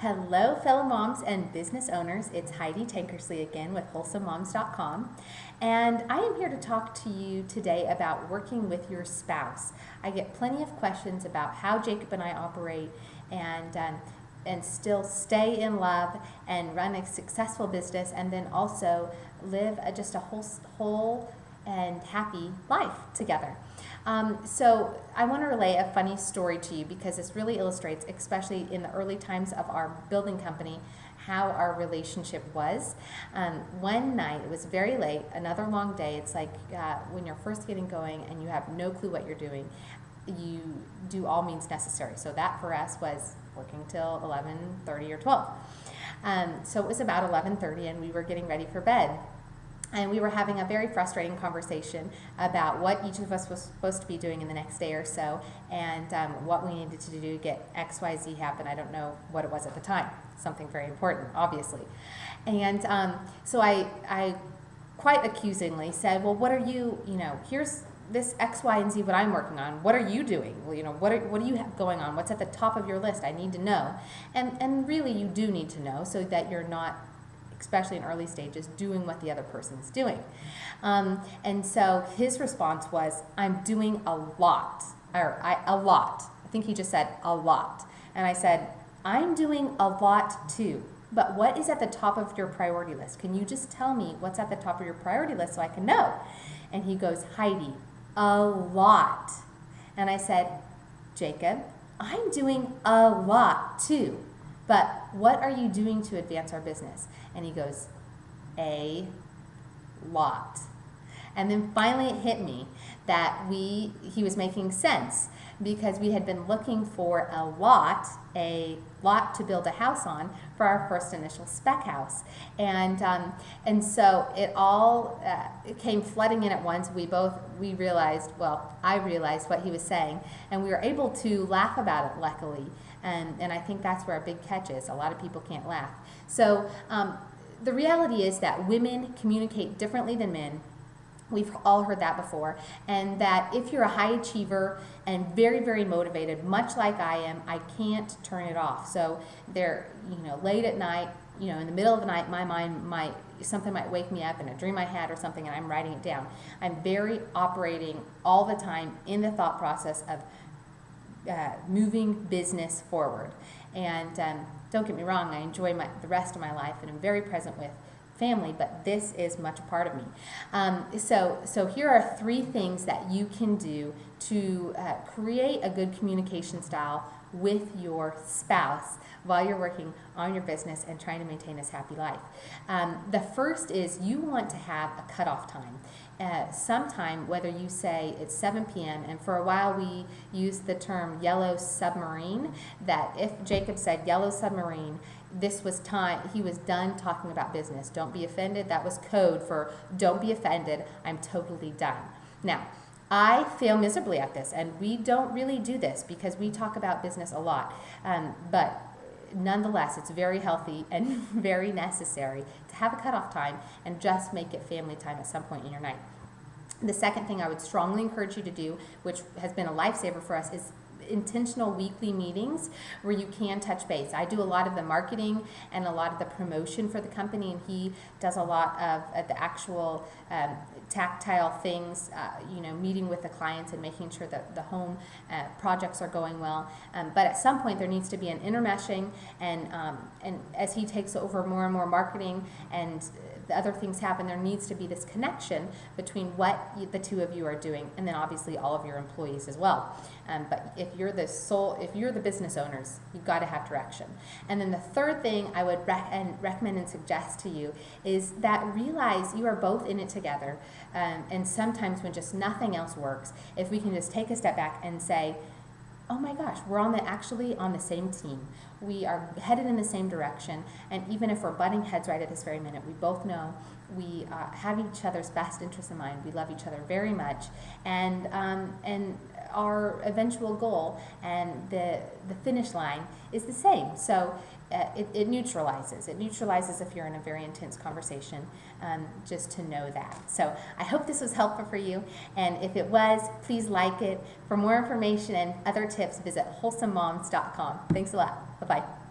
Hello, fellow moms and business owners. It's Heidi Tankersley again with WholesomeMoms.com. And I am here to talk to you today about working with your spouse. I get plenty of questions about how Jacob and I operate and still stay in love and run a successful business, and then also live just a whole and happy life together. So I want to relay a funny story to you because this really illustrates, especially in the early times of our building company, how our relationship was. One night, it was very late, another long day. It's like when you're first getting going and you have no clue what you're doing, you do all means necessary. So that for us was working till 11:30 or 12. So it was about 11:30 and we were getting ready for bed. And we were having a very frustrating conversation about what each of us was supposed to be doing in the next day or so, and what we needed to do to get XYZ happen. I don't know what it was at the time. Something very important, obviously. And so I quite accusingly said, well, what are you, here's this X, Y, and Z what I'm working on. What are you doing? Well, what do you have going on? What's at the top of your list? I need to know. And really you do need to know so that you're not, especially in early stages, doing what the other person's doing. And so his response was, I'm doing a lot. A lot. I think he just said a lot. And I said, I'm doing a lot too. But what is at the top of your priority list? Can you just tell me what's at the top of your priority list so I can know? And he goes, Heidi, a lot. And I said, Jacob, I'm doing a lot too. But what are you doing to advance our business? And he goes, a lot. And then finally it hit me that he was making sense because we had been looking for a lot to build a house on for our first initial spec house. And so it all it came flooding in at once. We realized, well, I realized what he was saying, and we were able to laugh about it, luckily. And I think that's where a big catch is. A lot of people can't laugh. So the reality is that women communicate differently than men. We've all heard that before. And that if you're a high achiever and very, very motivated, much like I am, I can't turn it off. So they're, late at night, in the middle of the night, my mind something might wake me up in a dream I had or something, and I'm writing it down. I'm very operating all the time in the thought process of moving business forward. And don't get me wrong, I enjoy the rest of my life and I'm very present with family, but this is much a part of me. So here are 3 things that you can do to create a good communication style with your spouse while you're working on your business and trying to maintain this happy life. The first is you want to have a cutoff time. Sometime, whether you say it's 7 p.m., and for a while we used the term yellow submarine, that if Jacob said yellow submarine, this was time, he was done talking about business. Don't be offended. That was code for don't be offended. I'm totally done. Now, I fail miserably at this, and we don't really do this because we talk about business a lot. But nonetheless, it's very healthy and very necessary to have a cutoff time and just make it family time at some point in your night. The second thing I would strongly encourage you to do, which has been a lifesaver for us, is intentional weekly meetings where you can touch base. I do a lot of the marketing and a lot of the promotion for the company, and he does a lot of the actual tactile things, meeting with the clients and making sure that the home projects are going well. But at some point there needs to be an intermeshing, and as he takes over more and more marketing and the other things happen, there needs to be this connection between what the two of you are doing, and then obviously all of your employees as well. But if you're the business owners, you've got to have direction. And then the third thing I would recommend and suggest to you is that realize you are both in it together. And sometimes when just nothing else works, if we can just take a step back and say, oh my gosh, we're actually on the same team. We are headed in the same direction, and even if we're butting heads right at this very minute, we both know we have each other's best interests in mind. We love each other very much, and our eventual goal and the finish line is the same. So it neutralizes. It neutralizes if you're in a very intense conversation, just to know that. So I hope this was helpful for you, and if it was, please like it. For more information and other tips, visit WholesomeMoms.com. Thanks a lot. Bye-bye.